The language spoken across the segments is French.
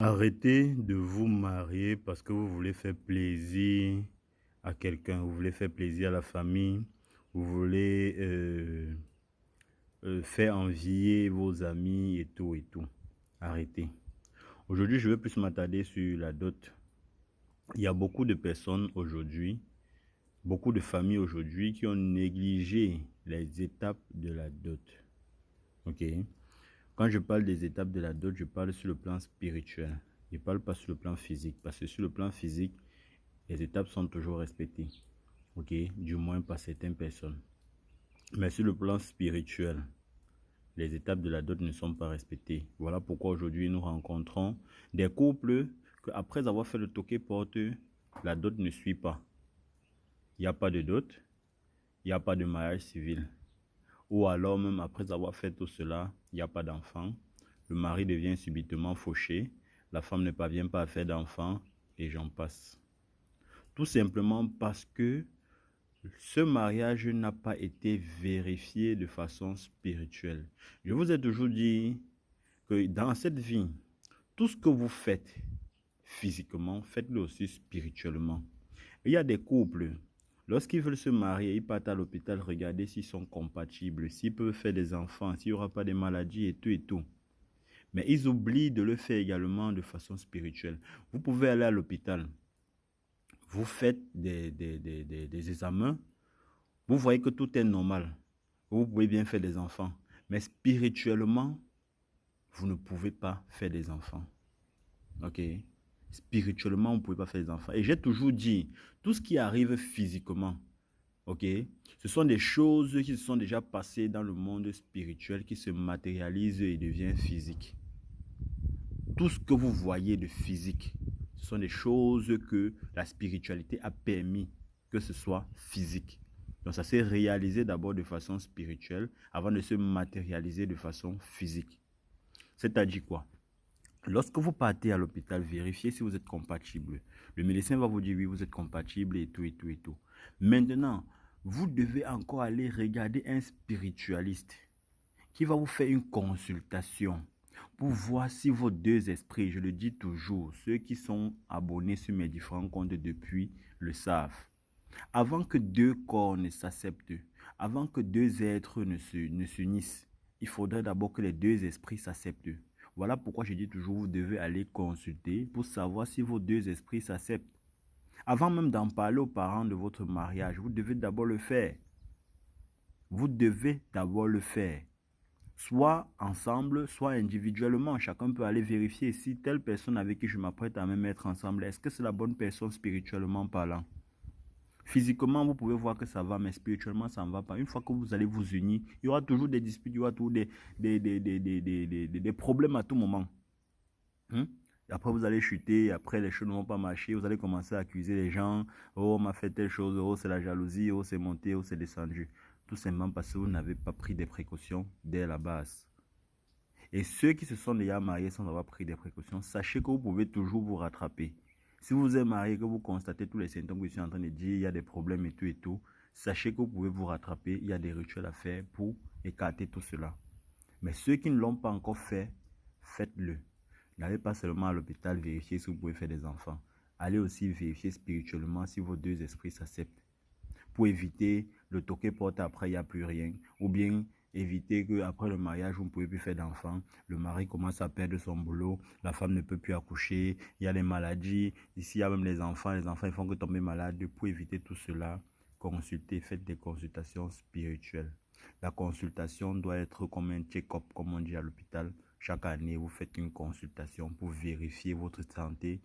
Arrêtez de vous marier parce que vous voulez faire plaisir à quelqu'un, vous voulez faire plaisir à la famille, vous voulez faire envier vos amis et tout et tout. Arrêtez. Aujourd'hui, je vais plus m'attarder sur la dot. Il y a beaucoup de personnes aujourd'hui, beaucoup de familles aujourd'hui qui ont négligé les étapes de la dot. Ok? Quand je parle des étapes de la dot, je parle sur le plan spirituel. Je ne parle pas sur le plan physique. Parce que sur le plan physique, les étapes sont toujours respectées. Ok? Du moins par certaines personnes. Mais sur le plan spirituel, les étapes de la dot ne sont pas respectées. Voilà pourquoi aujourd'hui nous rencontrons des couples que après avoir fait le toqué porte, la dot ne suit pas. Il n'y a pas de dot, il n'y a pas de mariage civil. Ou alors même après avoir fait tout cela, il n'y a pas d'enfant. Le mari devient subitement fauché. La femme ne parvient pas à faire d'enfant et j'en passe. Tout simplement parce que ce mariage n'a pas été vérifié de façon spirituelle. Je vous ai toujours dit que dans cette vie, tout ce que vous faites physiquement, faites-le aussi spirituellement. Il y a des couples, lorsqu'ils veulent se marier, ils partent à l'hôpital regarder s'ils sont compatibles, s'ils peuvent faire des enfants, s'il n'y aura pas de maladies et tout et tout. Mais ils oublient de le faire également de façon spirituelle. Vous pouvez aller à l'hôpital, vous faites des examens, vous voyez que tout est normal. Vous pouvez bien faire des enfants. Mais spirituellement, vous ne pouvez pas faire des enfants. Ok? Spirituellement, vous ne pouvez pas faire des enfants. Et j'ai toujours dit, tout ce qui arrive physiquement, ok, ce sont des choses qui se sont déjà passées dans le monde spirituel, qui se matérialisent et deviennent physiques. Tout ce que vous voyez de physique, ce sont des choses que la spiritualité a permis que ce soit physique. Donc ça s'est réalisé d'abord de façon spirituelle avant de se matérialiser de façon physique. C'est-à-dire quoi? Lorsque vous partez à l'hôpital, vérifiez si vous êtes compatible. Le médecin va vous dire oui, vous êtes compatible et tout et tout et tout. Maintenant, vous devez encore aller regarder un spiritualiste qui va vous faire une consultation pour voir si vos deux esprits, je le dis toujours, ceux qui sont abonnés sur mes différents comptes depuis le savent. Avant que deux corps ne s'acceptent, avant que deux êtres ne s'unissent, il faudrait d'abord que les deux esprits s'acceptent. Voilà pourquoi je dis toujours, vous devez aller consulter pour savoir si vos deux esprits s'acceptent. Avant même d'en parler aux parents de votre mariage, vous devez d'abord le faire. Vous devez d'abord le faire. Soit ensemble, soit individuellement. Chacun peut aller vérifier si telle personne avec qui je m'apprête à me mettre ensemble, est-ce que c'est la bonne personne spirituellement parlant? Physiquement, vous pouvez voir que ça va, mais spirituellement, ça ne va pas. Une fois que vous allez vous unir, il y aura toujours des disputes, il y aura toujours des problèmes à tout moment. Après, vous allez chuter, après, les choses ne vont pas marcher, vous allez commencer à accuser les gens. Oh, on m'a fait telle chose, oh, c'est la jalousie, oh, c'est monté, oh, c'est descendu. Tout simplement parce que vous n'avez pas pris des précautions dès la base. Et ceux qui se sont déjà mariés sans avoir pris des précautions, sachez que vous pouvez toujours vous rattraper. Si vous êtes marié, que vous constatez tous les symptômes que je suis en train de dire, il y a des problèmes et tout, sachez que vous pouvez vous rattraper, il y a des rituels à faire pour écarter tout cela. Mais ceux qui ne l'ont pas encore fait, faites-le. N'allez pas seulement à l'hôpital vérifier si vous pouvez faire des enfants. Allez aussi vérifier spirituellement si vos deux esprits s'acceptent. Pour éviter le toqué porte après, il n'y a plus rien. Ou bien éviter qu'après le mariage, vous ne pouvez plus faire d'enfants. Le mari commence à perdre son boulot. La femme ne peut plus accoucher. Il y a des maladies. Ici, il y a même les enfants. Les enfants, ils font que tomber malades. Pour éviter tout cela, consultez, faites des consultations spirituelles. La consultation doit être comme un check-up, comme on dit à l'hôpital. Chaque année, vous faites une consultation pour vérifier votre santé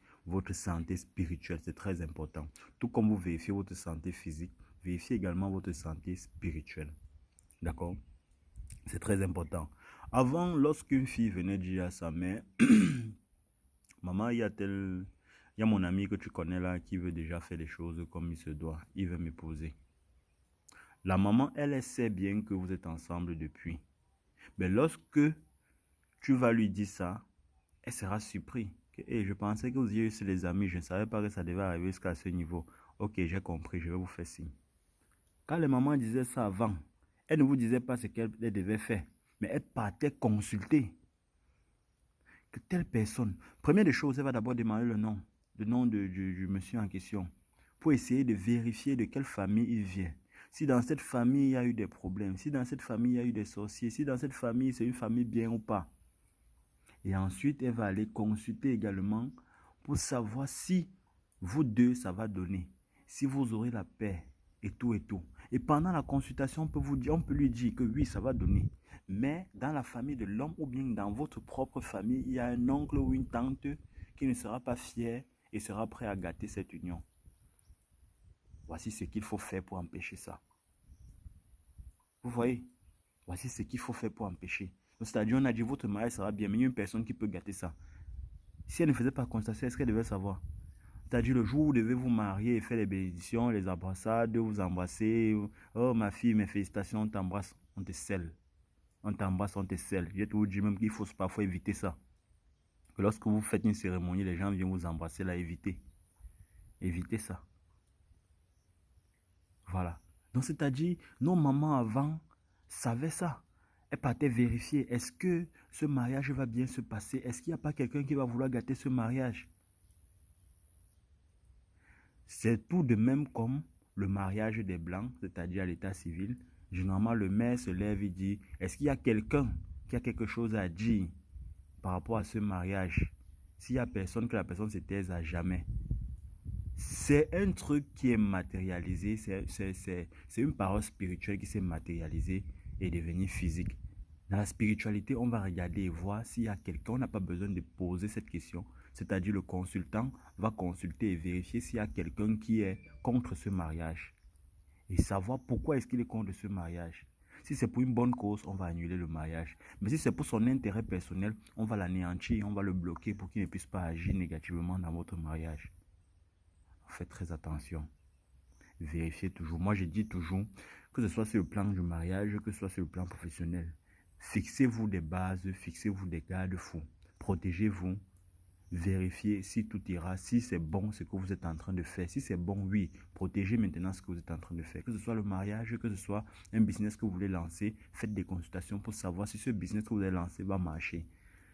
spirituelle. C'est très important. Tout comme vous vérifiez votre santé physique, vérifiez également votre santé spirituelle. D'accord? C'est très important. Avant, lorsqu'une fille venait dire à sa mère, maman, il y a mon ami que tu connais là qui veut déjà faire les choses comme il se doit. Il veut m'épouser. La maman, elle sait bien que vous êtes ensemble depuis. Mais lorsque tu vas lui dire ça, elle sera surprise. Et je pensais que vous étiez juste les amis. Je ne savais pas que ça devait arriver jusqu'à ce niveau. Ok, j'ai compris, je vais vous faire signe. Quand les mamans disaient ça avant, elles ne vous disaient pas ce qu'elles devaient faire. Mais elles partaient consulter. que telle personne, première des choses, elle va d'abord demander le nom du monsieur en question, pour essayer de vérifier de quelle famille il vient. Si dans cette famille, il y a eu des problèmes, si dans cette famille, il y a eu des sorciers, si dans cette famille, c'est une famille bien ou pas. Et ensuite, elle va aller consulter également pour savoir si vous deux, ça va donner. Si vous aurez la paix et tout et tout. Et pendant la consultation, on peut lui dire que oui, ça va donner. Mais dans la famille de l'homme ou bien dans votre propre famille, il y a un oncle ou une tante qui ne sera pas fier et sera prêt à gâter cette union. Voici ce qu'il faut faire pour empêcher ça. Vous voyez? Voici ce qu'il faut faire pour empêcher. C'est-à-dire, on a dit votre mariage sera bien, mais il y a une personne qui peut gâter ça. Si elle ne faisait pas constater, est-ce qu'elle devait savoir? C'est-à-dire le jour où vous devez vous marier et faire les bénédictions, les embrassades, vous embrasser. Oh ma fille, mes félicitations, on t'embrasse, on te scelle. On t'embrasse, on te scelle. Je te vous dis même qu'il faut parfois éviter ça. Que lorsque vous faites une cérémonie, les gens viennent vous embrasser là, évitez. Évitez ça. Voilà. Donc c'est-à-dire, nos mamans avant savaient ça. Elles partaient vérifier, est-ce que ce mariage va bien se passer? Est-ce qu'il n'y a pas quelqu'un qui va vouloir gâter ce mariage? C'est tout de même comme le mariage des Blancs, c'est-à-dire à l'état civil. Généralement, le maire se lève et dit, est-ce qu'il y a quelqu'un qui a quelque chose à dire par rapport à ce mariage? S'il n'y a personne, que la personne se taise à jamais. C'est un truc qui est matérialisé, c'est une parole spirituelle qui s'est matérialisée et devenue physique. Dans la spiritualité, on va regarder et voir s'il y a quelqu'un, on n'a pas besoin de poser cette question. C'est-à-dire le consultant va consulter et vérifier s'il y a quelqu'un qui est contre ce mariage. Et savoir pourquoi est-ce qu'il est contre ce mariage. Si c'est pour une bonne cause, on va annuler le mariage. Mais si c'est pour son intérêt personnel, on va l'anéantir, on va le bloquer pour qu'il ne puisse pas agir négativement dans votre mariage. Faites très attention. Vérifiez toujours. Moi, je dis toujours, que ce soit sur le plan du mariage, que ce soit sur le plan professionnel, fixez-vous des bases, fixez-vous des garde-fous. Protégez-vous. Vérifiez si tout ira, si c'est bon ce que vous êtes en train de faire. Si c'est bon, oui, protégez maintenant ce que vous êtes en train de faire. Que ce soit le mariage, que ce soit un business que vous voulez lancer, faites des consultations pour savoir si ce business que vous allez lancer va marcher.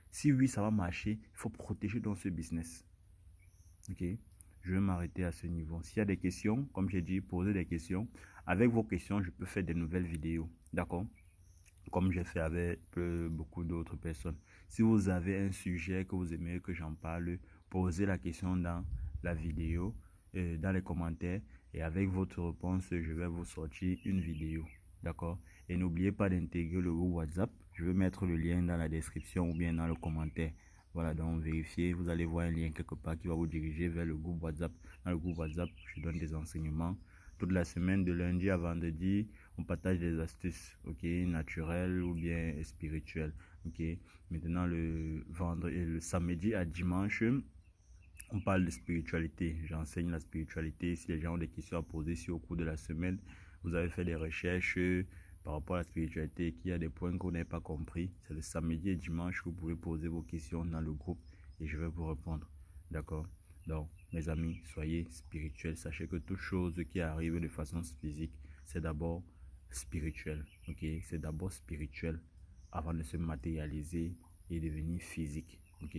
Si oui, ça va marcher, il faut protéger dans ce business. Ok? Je vais m'arrêter à ce niveau. S'il y a des questions, comme j'ai dit, posez des questions. Avec vos questions, je peux faire des nouvelles vidéos. D'accord? Comme j'ai fait avec beaucoup d'autres personnes. Si vous avez un sujet que vous aimez que j'en parle, posez la question dans la vidéo, dans les commentaires. Et avec votre réponse, je vais vous sortir une vidéo. D'accord? Et n'oubliez pas d'intégrer le groupe WhatsApp. Je vais mettre le lien dans la description ou bien dans le commentaire. Voilà, donc vérifiez, vous allez voir un lien quelque part qui va vous diriger vers le groupe WhatsApp. Dans le groupe WhatsApp, je donne des enseignements. Toute la semaine, de lundi à vendredi, on partage des astuces, ok, naturelles ou bien spirituelles, ok. Maintenant, le vendredi, le samedi à dimanche, on parle de spiritualité. J'enseigne la spiritualité. Si les gens ont des questions à poser, si au cours de la semaine, vous avez fait des recherches par rapport à la spiritualité et qu'il y a des points que vous n'avez pas compris, c'est le samedi et dimanche que vous pouvez poser vos questions dans le groupe et je vais vous répondre. D'accord? Donc, mes amis, soyez spirituels. Sachez que toute chose qui arrive de façon physique, c'est d'abord spirituel. Ok? C'est d'abord spirituel avant de se matérialiser et devenir physique. Ok?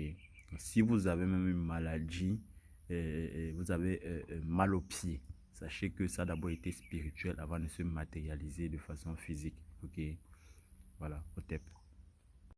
Si vous avez même une maladie, vous avez mal au pied, sachez que ça a d'abord été spirituel avant de se matérialiser de façon physique. Ok? Voilà, au TEP.